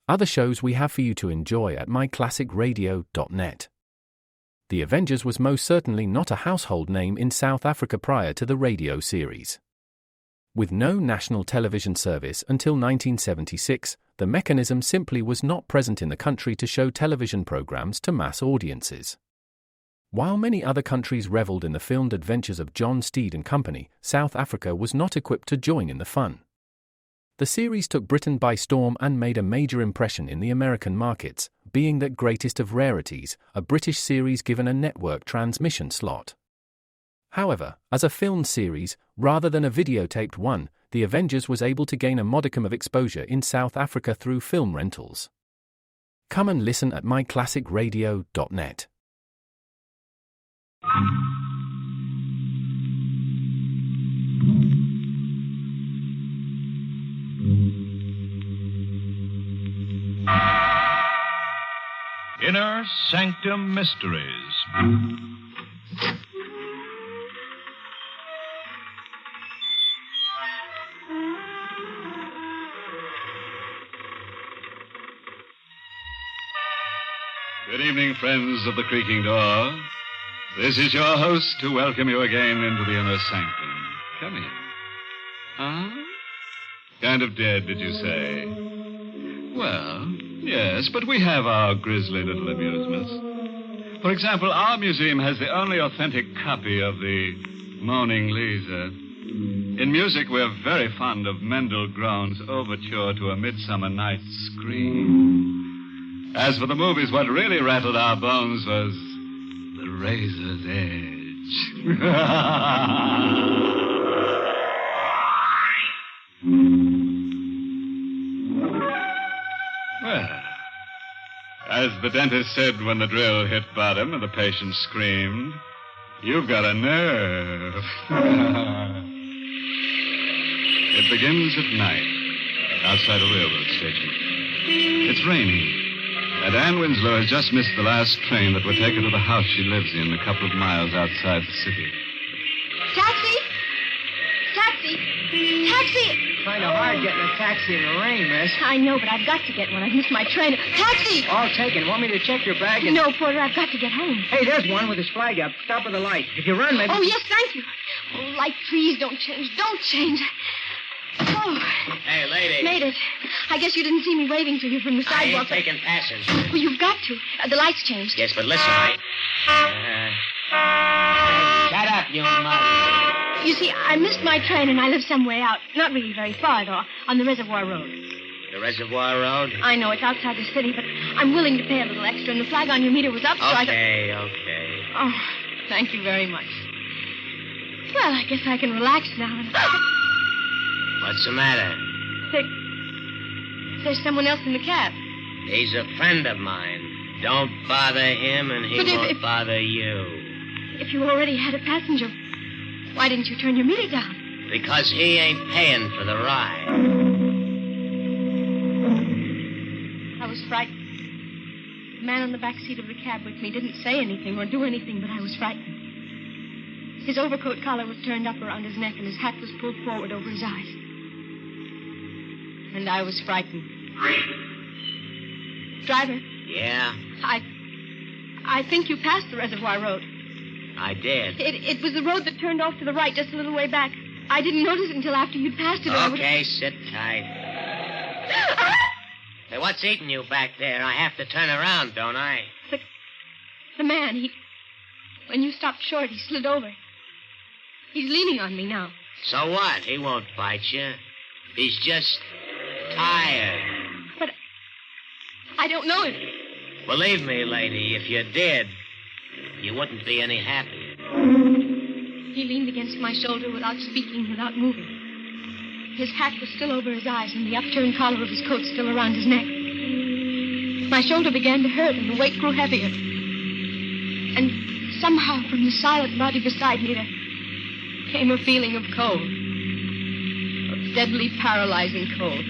other shows we have for you to enjoy at myclassicradio.net. The Avengers was most certainly not a household name in South Africa prior to the radio series. With no national television service until 1976, the mechanism simply was not present in the country to show television programs to mass audiences. While many other countries reveled in the filmed adventures of John Steed and company, South Africa was not equipped to join in the fun. The series took Britain by storm and made a major impression in the American markets, being that greatest of rarities, a British series given a network transmission slot. However, as a filmed series, rather than a videotaped one, The Avengers was able to gain a modicum of exposure in South Africa through film rentals. Come and listen at myclassicradio.net. Inner Sanctum Mysteries. Good evening, friends of the creaking door. This is your host to welcome you again into the Inner Sanctum. Come in. Huh? Kind of dead, did you say? Well, yes, but we have our grisly little amusements. For example, our museum has the only authentic copy of the Moaning Lisa. In music, we're very fond of Mendel Groen's Overture to a Midsummer Night's Scream. As for the movies, what really rattled our bones was The Razor's Edge. Well, as the dentist said when the drill hit bottom and the patient screamed, you've got a nerve. It begins at night, outside a railroad station. It's raining, and Anne Winslow has just missed the last train that would take her to the house she lives in a couple of miles outside the city. Taxi! Taxi! Taxi! Kind of hard getting a taxi in the rain, miss. I know, but I've got to get one. I've missed my train. Taxi! All taken. Want me to check your bag? And... No, Porter, I've got to get home. Hey, there's one with his flag up. Stop at the light. If you run, maybe... Oh, yes, thank you. Oh, light, please, don't change. Don't change. Oh. Hey, lady. Made it. I guess you didn't see me waving to you from the I sidewalk. ain't taking passengers. Well, you've got to. The light's changed. Yes, but listen, shut up, you mother. You see, I missed my train and I live some way out. Not really very far at all. On the Reservoir Road. The Reservoir Road? I know, it's outside the city, but I'm willing to pay a little extra, and the flag on your meter was up, so I thought... Okay. Oh, thank you very much. Well, I guess I can relax now. What's the matter? There's someone else in the cab. He's a friend of mine. Don't bother him, and he won't bother you. If you already had a passenger, why didn't you turn your meter down? Because he ain't paying for the ride. I was frightened. The man on the back seat of the cab with me didn't say anything or do anything, but I was frightened. His overcoat collar was turned up around his neck, and his hat was pulled forward over his eyes. And I was frightened. Driver? Yeah? I think you passed the Reservoir Road. I did. It was the road that turned off to the right just a little way back. I didn't notice it until after you'd passed it. Okay, sit tight. Hey, what's eating you back there? I have to turn around, don't I? The man, when you stopped short, he slid over. He's leaning on me now. So what? He won't bite you. He's just tired. But I don't know him. Believe me, lady, if you did, you wouldn't be any happier. He leaned against my shoulder without speaking, without moving. His hat was still over his eyes, and the upturned collar of his coat still around his neck. My shoulder began to hurt, and the weight grew heavier. And somehow, from the silent body beside me, there came a feeling of cold. Of deadly, paralyzing cold.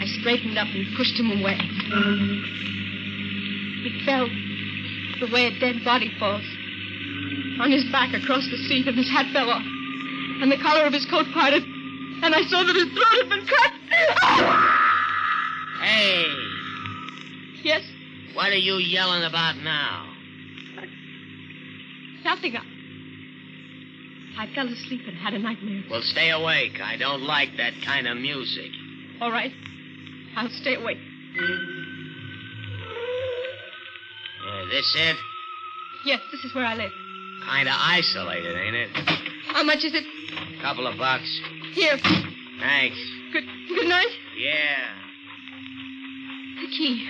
I straightened up and pushed him away. He fell the way a dead body falls. On his back across the seat, and his hat fell off. And the collar of his coat parted. And I saw that his throat had been cut. Hey, Yes? What are you yelling about now? Nothing. I fell asleep and had a nightmare. Well, stay awake. I don't like that kind of music. All right. I'll stay awake. This it? Yes, this is where I live. Kind of isolated, ain't it? How much is it? Couple of bucks. Here. Thanks. Good night. Yeah. The key.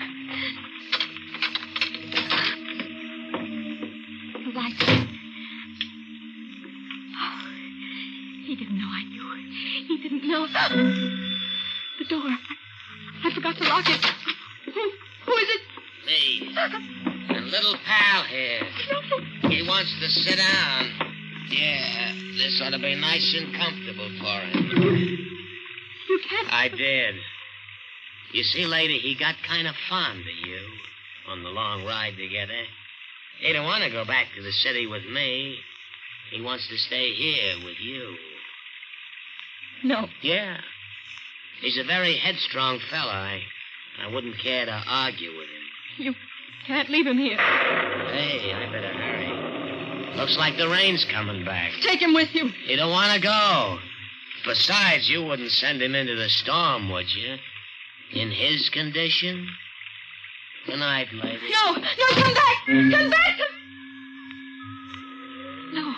The light. Oh, he didn't know I knew. He didn't know. The door. I forgot to lock it. Who is it? Me. And little pal here. He wants to sit down. Yeah, this ought to be nice and comfortable for him. You can't. I did. You see, lady, he got kind of fond of you on the long ride together. He don't want to go back to the city with me. He wants to stay here with you. No. Yeah. He's a very headstrong fella. I wouldn't care to argue with him. You can't leave him here. Hey, I better hurry. Looks like the rain's coming back. Take him with you. You don't want to go. Besides, you wouldn't send him into the storm, would you? In his condition? Good night, lady. No, come back! Come back! No.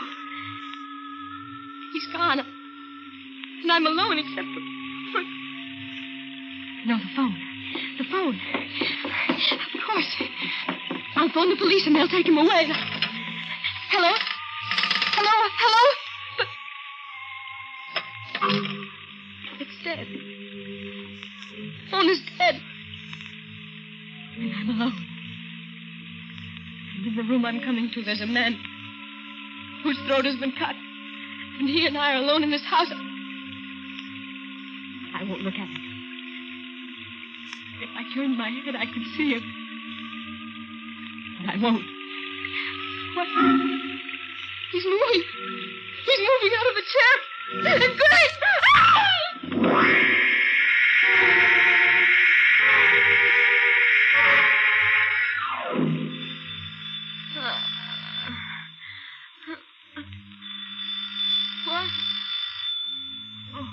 He's gone. And I'm alone except for... No, the phone. The phone. Of course. I'll phone the police and they'll take him away. Hello? But... It's dead. The phone is dead. And I'm alone. And in the room I'm coming to, there's a man whose throat has been cut. And he and I are alone in this house. I won't look at him. If I turned my head, I could see him. But I won't. What? He's moving. He's moving out of the chair. Goody! What? Oh.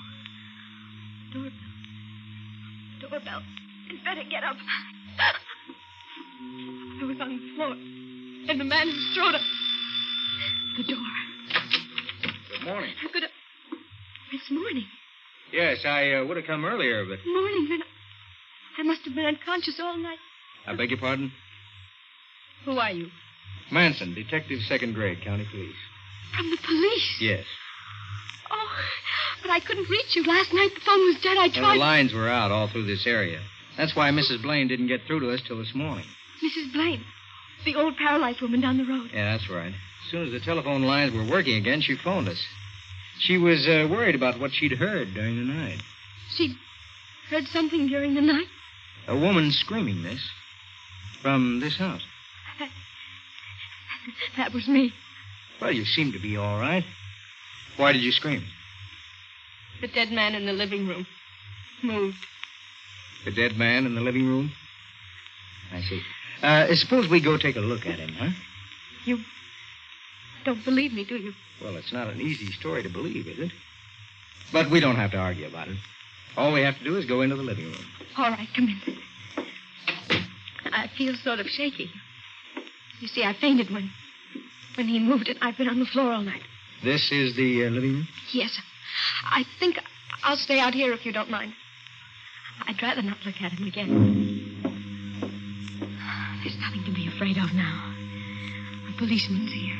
Doorbell. I'd better get up. I was on the floor. And the man who strode up. The door. Good morning. It's morning. Yes, I would have come earlier, but... Morning, then I must have been unconscious all night. I beg your pardon? Who are you? Manson, detective, 2nd grade, county police. From the police? Yes. Oh, but I couldn't reach you. Last night the phone was dead. I tried... Well, the lines were out all through this area. That's why Mrs. Blaine didn't get through to us till this morning. Mrs. Blaine. The old paralyzed woman down the road. Yeah, that's right. As soon as the telephone lines were working again, she phoned us. She was worried about what she'd heard during the night. She'd heard something during the night? A woman screaming, miss. From this house. That was me. Well, you seem to be all right. Why did you scream? The dead man in the living room moved. The dead man in the living room? I see. Suppose we go take a look at him, huh? You don't believe me, do you? Well, it's not an easy story to believe, is it? But we don't have to argue about it. All we have to do is go into the living room. All right, come in. I feel sort of shaky. You see, I fainted when he moved, and I've been on the floor all night. This is the living room? Yes. I think I'll stay out here if you don't mind. I'd rather not look at him again. There's nothing to be afraid of now. A policeman's here.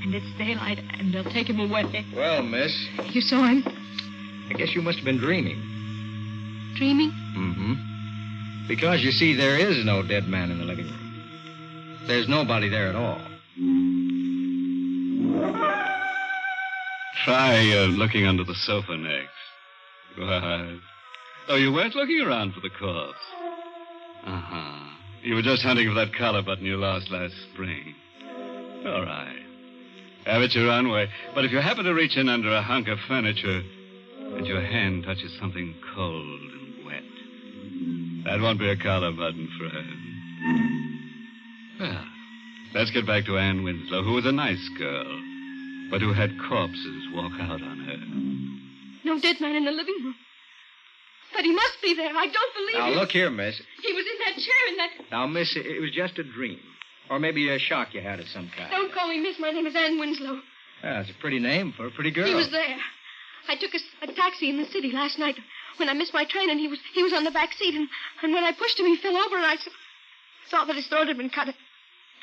And it's daylight, and they'll take him away. Well, miss. You saw him? I guess you must have been dreaming. Dreaming? Mm-hmm. Because, you see, there is no dead man in the living room. There's nobody there at all. Try looking under the sofa next. Right. Oh, you weren't looking around for the corpse. Uh-huh. You were just hunting for that collar button you lost last spring. All right. Have it your own way. But if you happen to reach in under a hunk of furniture and your hand touches something cold and wet, That won't be a collar button, Fred. Well, let's get back to Ann Winslow, who was a nice girl, but who had corpses walk out on her. No dead man in the living room. But he must be there. I don't believe Now, it. look here, miss. He was in that chair in that... Now, miss, it was just a dream. Or maybe a shock you had of some kind. Don't call me miss. My name is Ann Winslow. Well, it's a pretty name for a pretty girl. He was there. I took a taxi in the city last night when I missed my train, and he was on the back seat, and when I pushed him, he fell over, and I saw that his throat had been cut.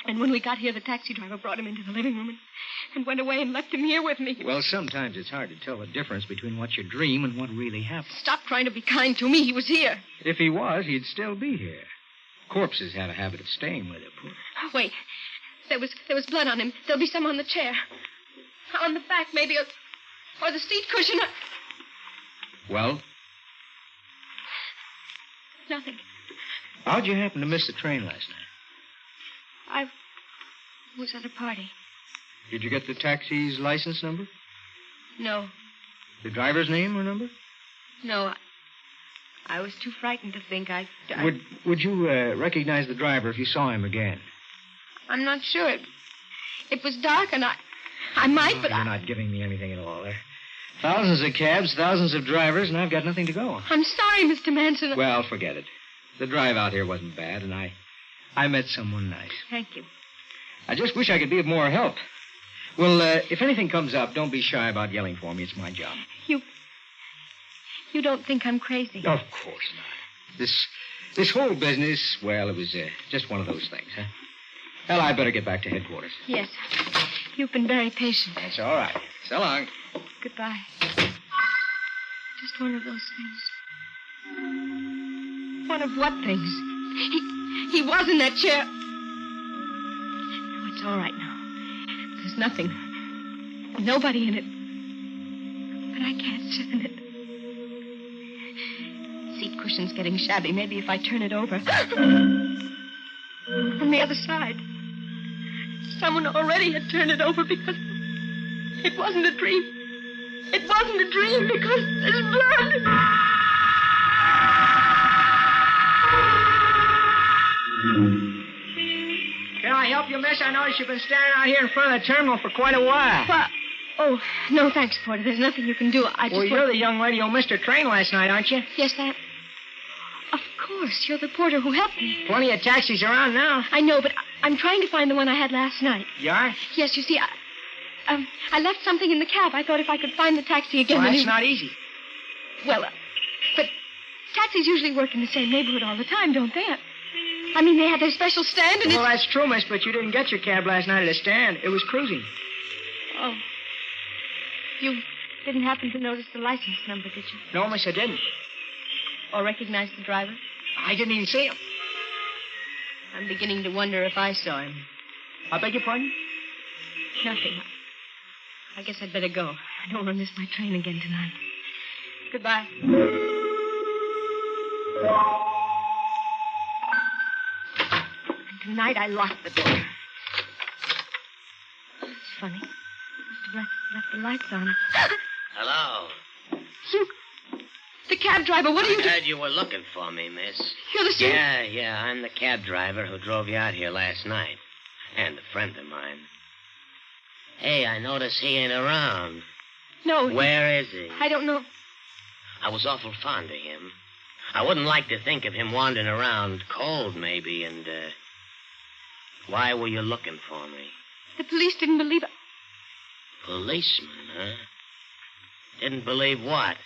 And when we got here, the taxi driver brought him into the living room and went away and left him here with me. Well, sometimes it's hard to tell the difference between what you dream and what really happened. Stop trying to be kind to me. He was here. If he was, he'd still be here. Corpses have a habit of staying where they're put. Oh, wait. There was blood on him. There'll be some on the chair. On the back, maybe, or the seat cushion. Well? Nothing. How'd you happen to miss the train last night? I was at a party. Did you get the taxi's license number? No. The driver's name or number? No. I was too frightened to think. Would you recognize the driver if you saw him again? I'm not sure. It was dark, and I might, but You're not giving me anything at all. There are thousands of cabs, thousands of drivers, and I've got nothing to go on. I'm sorry, Mr. Manson. Well, forget it. The drive out here wasn't bad, and I met someone nice. Thank you. I just wish I could be of more help. Well, if anything comes up, don't be shy about yelling for me. It's my job. You don't think I'm crazy? Of course not. This whole business, well, it was just one of those things, huh? Well, I better get back to headquarters. Yes. You've been very patient. That's all right. So long. Goodbye. Just one of those things. One of what things? He was in that chair. No, it's all right now. There's nothing. Nobody in it. But I can't sit in it. Seat cushion's getting shabby. Maybe if I turn it over. On the other side. Someone already had turned it over because it wasn't a dream. It wasn't a dream because there's blood. Can I help you, miss? I noticed you've been standing out here in front of the terminal for quite a while. Well, oh, no, thanks, Porter. There's nothing you can do. Well, you're the young lady who missed her train last night, aren't you? Yes, that... Of course, you're the porter who helped me. Plenty of taxis around now. I know, but I'm trying to find the one I had last night. You are? Yes, you see, I left something in the cab. I thought if I could find the taxi again... Well, that's not easy. Well, but taxis usually work in the same neighborhood all the time, don't they? I mean, they have their special stand and Well, that's true, miss, but you didn't get your cab last night at a stand. It was cruising. Oh. You didn't happen to notice the license number, did you? No, miss, I didn't. Or recognize the driver? I didn't even see him. I'm beginning to wonder if I saw him. I beg your pardon? Nothing. I guess I'd better go. I don't want to miss my train again tonight. Goodbye. And tonight I locked the door. It's funny. Must have left the lights on. Hello. You... The cab driver, what are you I doing? heard you were looking for me, miss. You're the same... Yeah, I'm the cab driver who drove you out here last night. And a friend of mine. Hey, I notice he ain't around. No. Where is he? I don't know. I was awful fond of him. I wouldn't like to think of him wandering around cold, maybe, and, why were you looking for me? The police didn't believe it. Policeman, huh? Didn't believe what?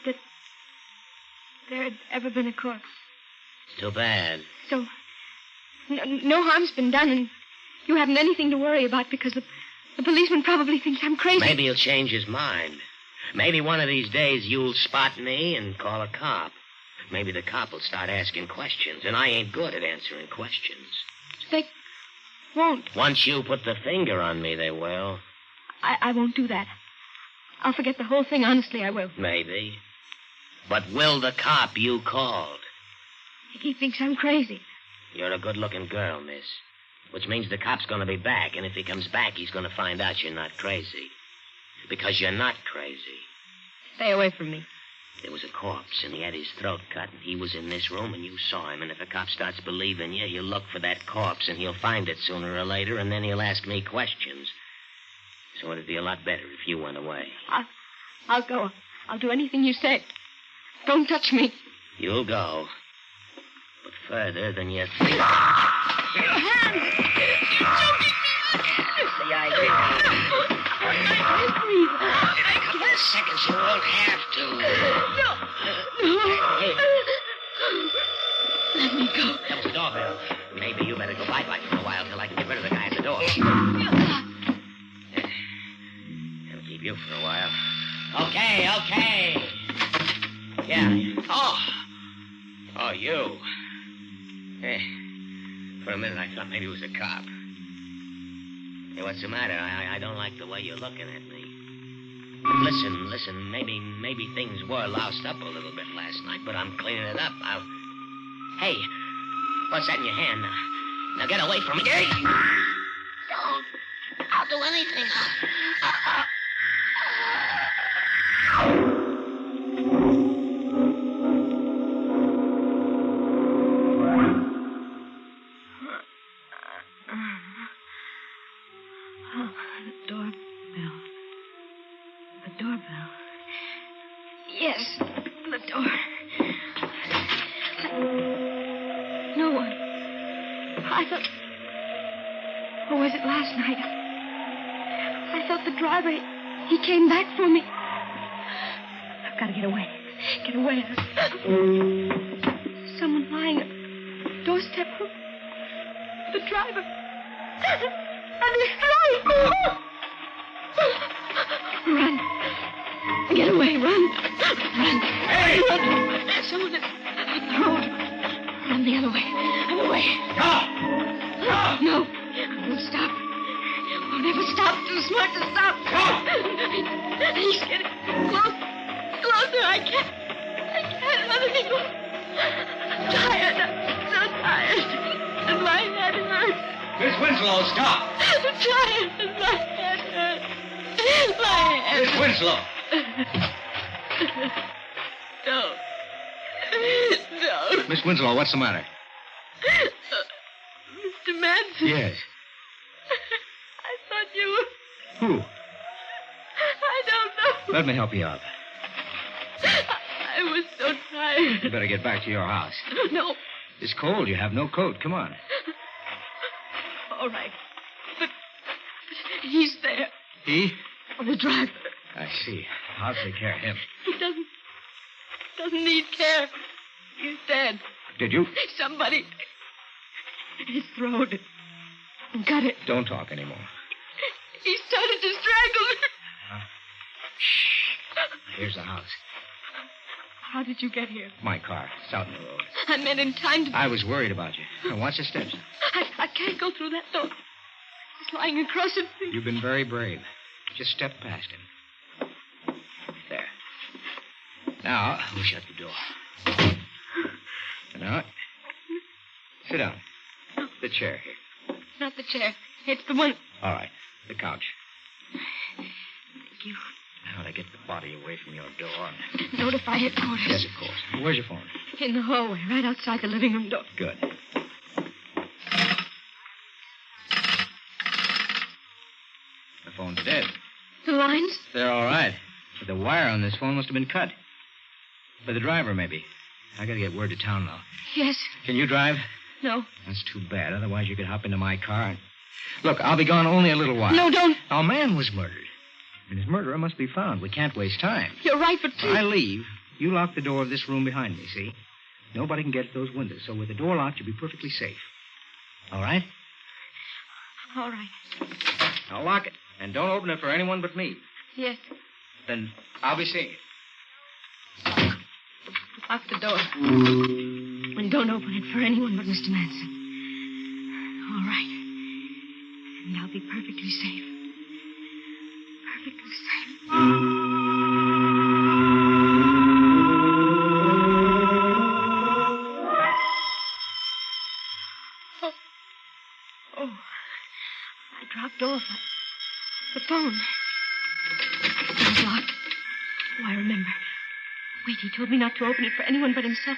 That there had ever been a corpse. Too bad. So, no harm's been done, and you haven't anything to worry about because the policeman probably thinks I'm crazy. Maybe he'll change his mind. Maybe one of these days you'll spot me and call a cop. Maybe the cop will start asking questions, and I ain't good at answering questions. They won't. Once you put the finger on me, they will. I won't do that. I'll forget the whole thing. Honestly, I will. Maybe. But will the cop you called? He thinks I'm crazy. You're a good-looking girl, miss. Which means the cop's going to be back, and if he comes back, he's going to find out you're not crazy. Because you're not crazy. Stay away from me. There was a corpse, and he had his throat cut, and he was in this room, and you saw him. And if a cop starts believing you, he'll look for that corpse, and he'll find it sooner or later, and then he'll ask me questions. So it'd be a lot better if you went away. I'll go. I'll do anything you say. Don't touch me. You'll go. But further than you think. Your hand! You're choking me! That's the idea. In a couple of seconds, you won't have to. No. Hey, Let me go. that was the doorbell. Maybe you better go bye-bye for a while till I can get rid of the guy at the door. I'll keep you for a while. Okay. Yeah. Oh, you. For a minute, I thought maybe it was a cop. Hey, what's the matter? I don't like the way you're looking at me. Listen, maybe things were loused up a little bit last night, but I'm cleaning it up. Hey, what's that in your hand? Now get away from me. Hey! Don't. I'll do anything. The doorbell. Yes, the door. No one. I thought... Or was it last night? I thought the driver... He came back for me. I've got to get away. Get away. Someone lying at the doorstep. The driver. And his driver. Run. Get away. Run. Hey! Run. Someone at the road. Run the other way. Other way. No. I won't stop. I'll never stop. Too smart to stop. He's getting closer. I can't let him go. I'm tired. I'm so tired. And my head hurts. Miss Winslow, stop. I'm tired. And my head hurts. My head. Miss Winslow. Don't. Miss Winslow, what's the matter? Mr. Manson. Yes. I thought you were... Who? I don't know. Let me help you out. I was so tired. You better get back to your house. No. It's cold. You have no coat. Come on. All right. But he's there. He? The driver. I see. I'll take care of him. He doesn't need care. He's dead. Did you? Somebody... His throat. Got it. Don't talk anymore. He started to strangle me. Shh. Here's the house. How did you get here? My car. It's out in the road. I meant in time to... I was worried about you. Now, watch the steps. I can't go through that door. He's lying across it. You've been very brave. Just step past him. There. Now, we'll shut the door. Now, sit down. The chair here. Not the chair. It's the one... All right. The couch. Thank you. Now to get the body away from your door. Notify headquarters. Yes, of course. Where's your phone? In the hallway, right outside the living room door. Good. The phone's dead. The lines? They're all right. But the wire on this phone must have been cut. By the driver, maybe. I gotta get word to town now. Yes. Can you drive? No. That's too bad. Otherwise, you could hop into my car and... Look, I'll be gone only a little while. No, don't. Our man was murdered. And his murderer must be found. We can't waste time. You're right, but When I leave, you lock the door of this room behind me, see? Nobody can get at those windows, so with the door locked, you'll be perfectly safe. All right? All right. Now lock it. And don't open it for anyone but me. Yes. Then I'll be seeing you. Lock the door. And don't open it for anyone but Mr. Manson. All right. And I'll be perfectly safe. Perfectly safe. Oh. I dropped off. The phone. It's locked. Oh, I remember. Wait, he told me not to open it for anyone but himself.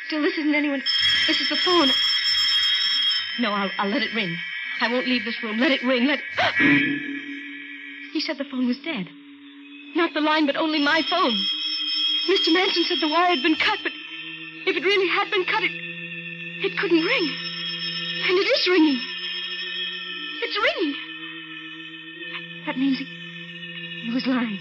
Still, this isn't anyone. This is the phone. No, I'll let it ring. I won't leave this room. Let it ring. He said the phone was dead. Not the line, but only my phone. Mr. Manson said the wire had been cut, but if it really had been cut, it couldn't ring. And it is ringing. It's ringing. That means he was lying.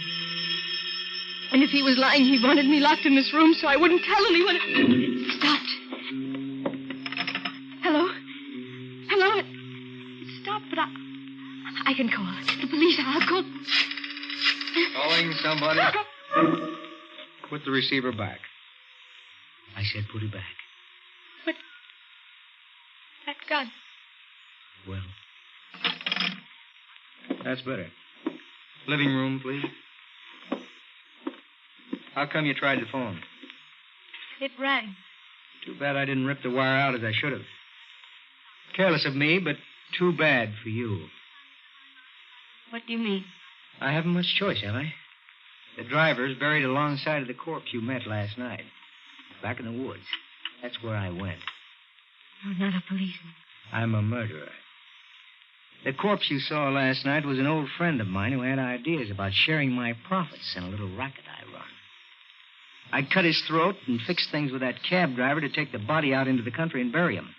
And if he was lying, he wanted me locked in this room so I wouldn't tell anyone. It stopped. Hello? Hello? It stopped, but I can call the police. I'll call. Calling somebody? Put the receiver back. I said put it back. But that gun. Well, that's better. Living room, please. How come you tried the phone? It rang. Too bad I didn't rip the wire out as I should have. Careless of me, but too bad for you. What do you mean? I haven't much choice, have I? The driver's buried alongside of the corpse you met last night. Back in the woods. That's where I went. You're not a policeman. I'm a murderer. The corpse you saw last night was an old friend of mine who had ideas about sharing my profits in a little racket I run. I'd cut his throat and fix things with that cab driver to take the body out into the country and bury him.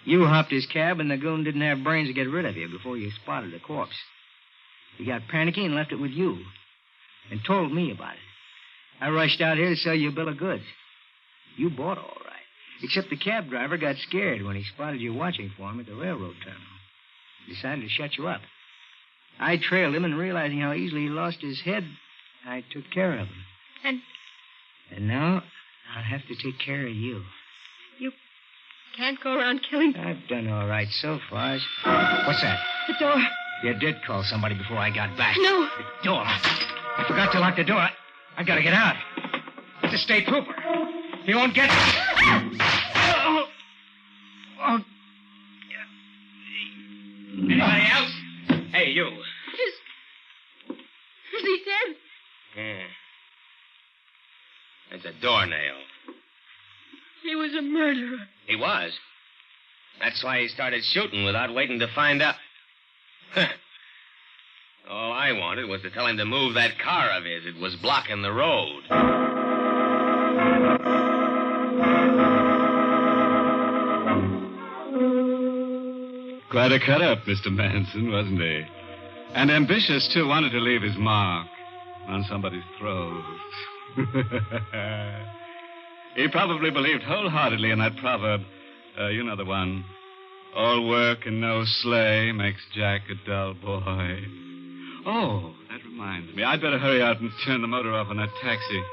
You hopped his cab, and the goon didn't have brains to get rid of you before you spotted the corpse. He got panicky and left it with you and told me about it. I rushed out here to sell you a bill of goods. You bought all right, except the cab driver got scared when he spotted you watching for him at the railroad terminal. He decided to shut you up. I trailed him, and realizing how easily he lost his head, I took care of him. And now I'll have to take care of you. You can't go around killing. I've done all right so far. What's that? The door. You did call somebody before I got back. No. The door. I forgot to lock the door. I gotta get out. It's a state trooper. He won't get me. Oh. Anybody else? Hey, you. Is he dead? Yeah. It's a doornail. He was a murderer. He was. That's why he started shooting without waiting to find out. All I wanted was to tell him to move that car of his. It was blocking the road. Quite a cut-up, Mr. Manson, wasn't he? And ambitious, too. Wanted to leave his mark on somebody's throat. He probably believed wholeheartedly in that proverb. You know the one. All work and no slay makes Jack a dull boy. Oh, that reminds me. I'd better hurry out and turn the motor off on that taxi.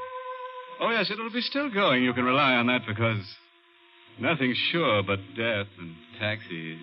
Oh, yes, it'll be still going. You can rely on that because nothing's sure but death and taxis.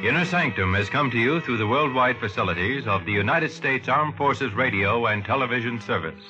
Inner Sanctum has come to you through the worldwide facilities of the United States Armed Forces Radio and Television Service.